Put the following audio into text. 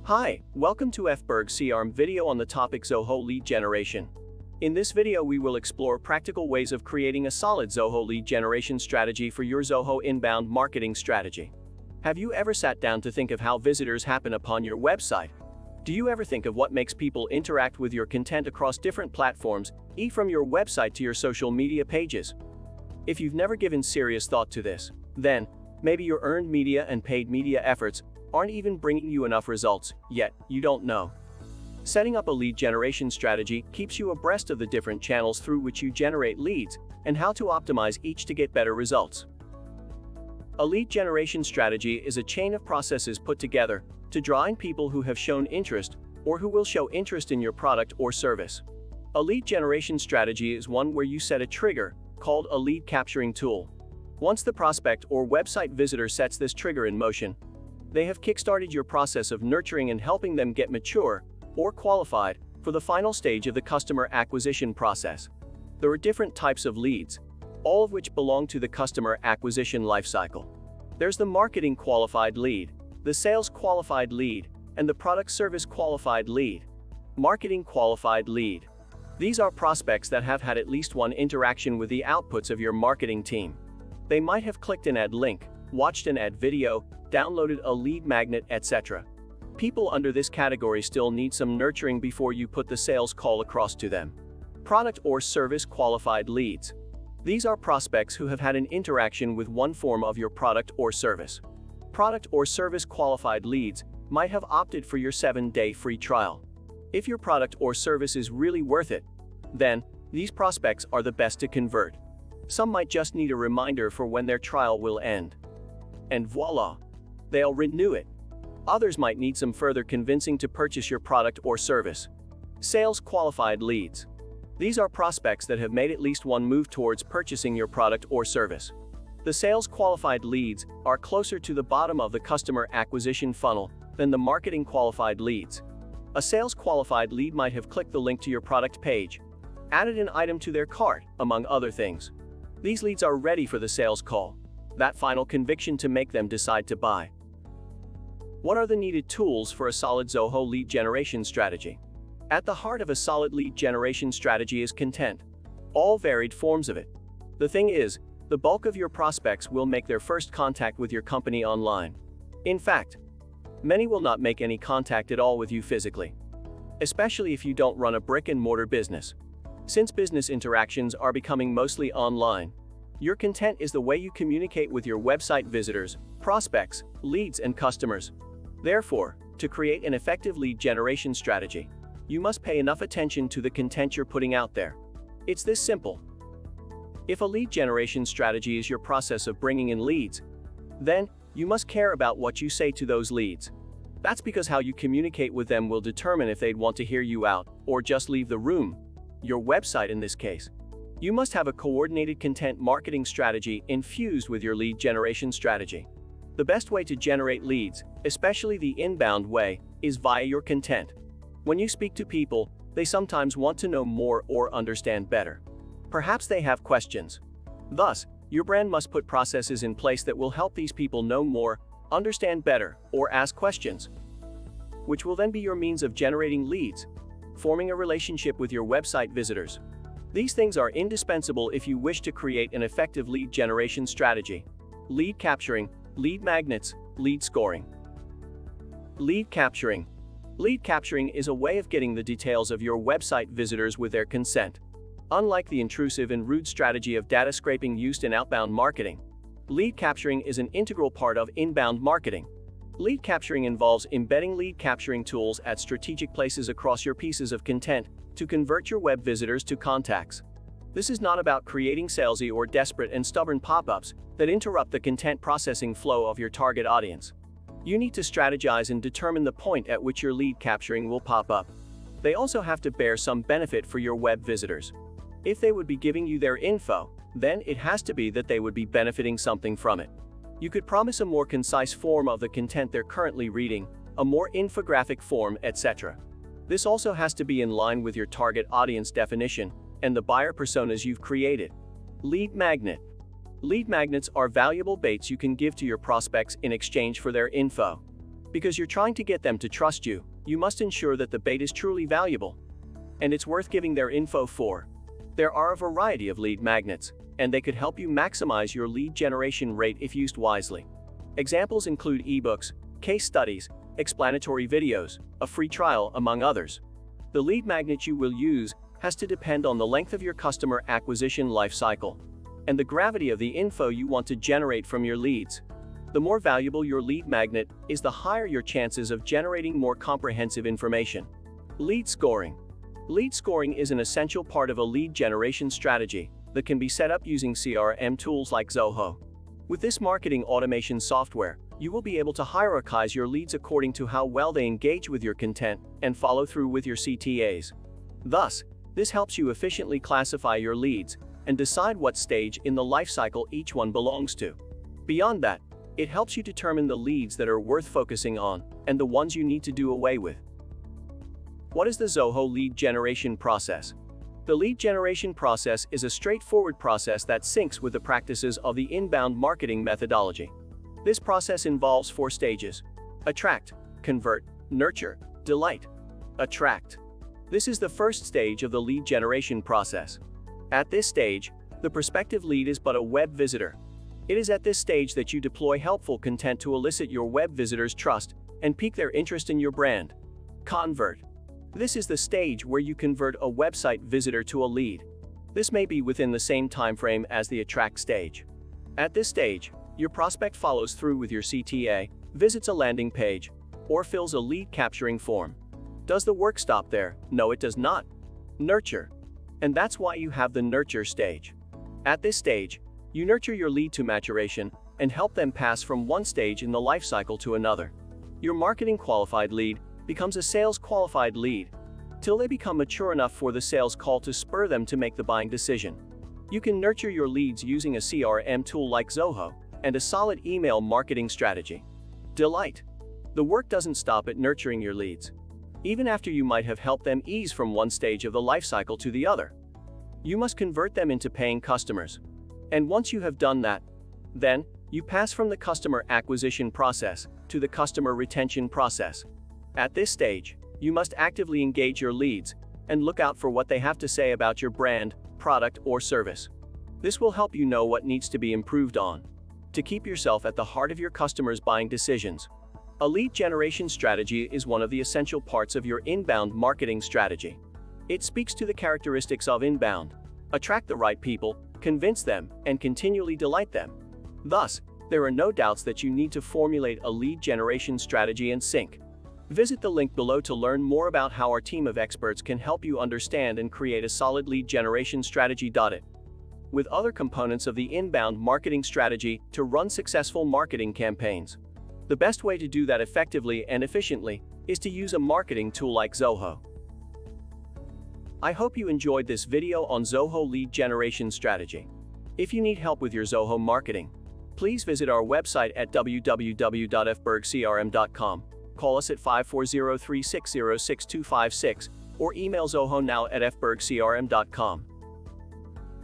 Hi, welcome to FBerg CRM video on the topic Zoho lead generation. In this video we will explore practical ways of creating a solid Zoho lead generation strategy for your Zoho inbound marketing strategy. Have you ever sat down to think of how visitors happen upon your website? Do you ever think of what makes people interact with your content across different platforms, from your website to your social media pages? If you've never given serious thought to this, then maybe your earned media and paid media efforts aren't even bringing you enough results, yet you don't know. Setting up a lead generation strategy keeps you abreast of the different channels through which you generate leads and how to optimize each to get better results. A lead generation strategy is a chain of processes put together to draw in people who have shown interest or who will show interest in your product or service. A lead generation strategy is one where you set a trigger, called a lead capturing tool. Once the prospect or website visitor sets this trigger in motion, they have kickstarted your process of nurturing and helping them get mature or qualified for the final stage of the customer acquisition process. There are different types of leads, all of which belong to the customer acquisition lifecycle. There's the marketing qualified lead, the sales qualified lead, and the product service qualified lead. Marketing qualified lead. These are prospects that have had at least one interaction with the outputs of your marketing team. They might have clicked an ad link, watched an ad video, downloaded a lead magnet, etc. People under this category still need some nurturing before you put the sales call across to them. Product or service qualified leads. These are prospects who have had an interaction with one form of your product or service. Product or service qualified leads might have opted for your 7-day free trial. If your product or service is really worth it, then these prospects are the best to convert. Some might just need a reminder for when their trial will end. And voila! They'll renew it. Others might need some further convincing to purchase your product or service. Sales qualified leads. These are prospects that have made at least one move towards purchasing your product or service. The sales qualified leads are closer to the bottom of the customer acquisition funnel than the marketing qualified leads. A sales qualified lead might have clicked the link to your product page, added an item to their cart, among other things. These leads are ready for the sales call, that final conviction to make them decide to buy. What are the needed tools for a solid Zoho lead generation strategy? At the heart of a solid lead generation strategy is content, all varied forms of it. The thing is, the bulk of your prospects will make their first contact with your company online. In fact, many will not make any contact at all with you physically, especially if you don't run a brick-and-mortar business. Since business interactions are becoming mostly online, your content is the way you communicate with your website visitors, prospects, leads, and customers. Therefore, to create an effective lead generation strategy, you must pay enough attention to the content you're putting out there. It's this simple. If a lead generation strategy is your process of bringing in leads, then you must care about what you say to those leads. That's because how you communicate with them will determine if they'd want to hear you out or just leave the room, your website in this case. You must have a coordinated content marketing strategy infused with your lead generation strategy. The best way to generate leads, especially the inbound way, is via your content. When you speak to people, they sometimes want to know more or understand better. Perhaps they have questions. Thus, your brand must put processes in place that will help these people know more, understand better, or ask questions, which will then be your means of generating leads, forming a relationship with your website visitors. These things are indispensable if you wish to create an effective lead generation strategy. Lead capturing, lead magnets, lead scoring. Lead capturing. Lead capturing is a way of getting the details of your website visitors with their consent. Unlike the intrusive and rude strategy of data scraping used in outbound marketing, lead capturing is an integral part of inbound marketing. Lead capturing involves embedding lead capturing tools at strategic places across your pieces of content to convert your web visitors to contacts. This is not about creating salesy or desperate and stubborn pop-ups that interrupt the content processing flow of your target audience. You need to strategize and determine the point at which your lead capturing will pop up. They also have to bear some benefit for your web visitors. If they would be giving you their info, then it has to be that they would be benefiting something from it. You could promise a more concise form of the content they're currently reading, a more infographic form, etc. This also has to be in line with your target audience definition and the buyer personas you've created. Lead magnet. Lead magnets are valuable baits you can give to your prospects in exchange for their info. Because you're trying to get them to trust you, you must ensure that the bait is truly valuable and it's worth giving their info for. There are a variety of lead magnets, and they could help you maximize your lead generation rate if used wisely. Examples include ebooks, case studies, explanatory videos, a free trial, among others. The lead magnet you will use has to depend on the length of your customer acquisition lifecycle and the gravity of the info you want to generate from your leads. The more valuable your lead magnet is, the higher your chances of generating more comprehensive information. Lead scoring. Lead scoring is an essential part of a lead generation strategy that can be set up using CRM tools like Zoho. With this marketing automation software, you will be able to hierarchize your leads according to how well they engage with your content and follow through with your CTAs. Thus, this helps you efficiently classify your leads and decide what stage in the lifecycle each one belongs to. Beyond that, it helps you determine the leads that are worth focusing on and the ones you need to do away with. What is the Zoho lead generation process? The lead generation process is a straightforward process that syncs with the practices of the inbound marketing methodology. This process involves 4 stages: attract, convert, nurture, delight. Attract. This is the first stage of the lead generation process. At this stage, the prospective lead is but a web visitor. It is at this stage that you deploy helpful content to elicit your web visitors' trust and pique their interest in your brand. Convert. This is the stage where you convert a website visitor to a lead. This may be within the same time frame as the attract stage. At this stage, your prospect follows through with your CTA, visits a landing page, or fills a lead capturing form. Does the work stop there? No, it does not. Nurture. And that's why you have the nurture stage. At this stage, you nurture your lead to maturation and help them pass from one stage in the life cycle to another. Your marketing qualified lead becomes a sales qualified lead till they become mature enough for the sales call to spur them to make the buying decision. You can nurture your leads using a CRM tool like Zoho and a solid email marketing strategy. Delight. The work doesn't stop at nurturing your leads. Even after you might have helped them ease from one stage of the life cycle to the other, you must convert them into paying customers. And once you have done that, then you pass from the customer acquisition process to the customer retention process. At this stage, you must actively engage your leads and look out for what they have to say about your brand, product, or service. This will help you know what needs to be improved on to keep yourself at the heart of your customers' buying decisions. A lead generation strategy is one of the essential parts of your inbound marketing strategy. It speaks to the characteristics of inbound: attract the right people, convince them, and continually delight them. Thus, there are no doubts that you need to formulate a lead generation strategy and sync. Visit the link below to learn more about how our team of experts can help you understand and create a solid lead generation strategy. With other components of the inbound marketing strategy to run successful marketing campaigns. The best way to do that effectively and efficiently is to use a marketing tool like Zoho. I hope you enjoyed this video on Zoho lead generation strategy. If you need help with your Zoho marketing, please visit our website at www.fbergcrm.com. Call us at 540-360-6256 or email zohonow@fbergcrm.com.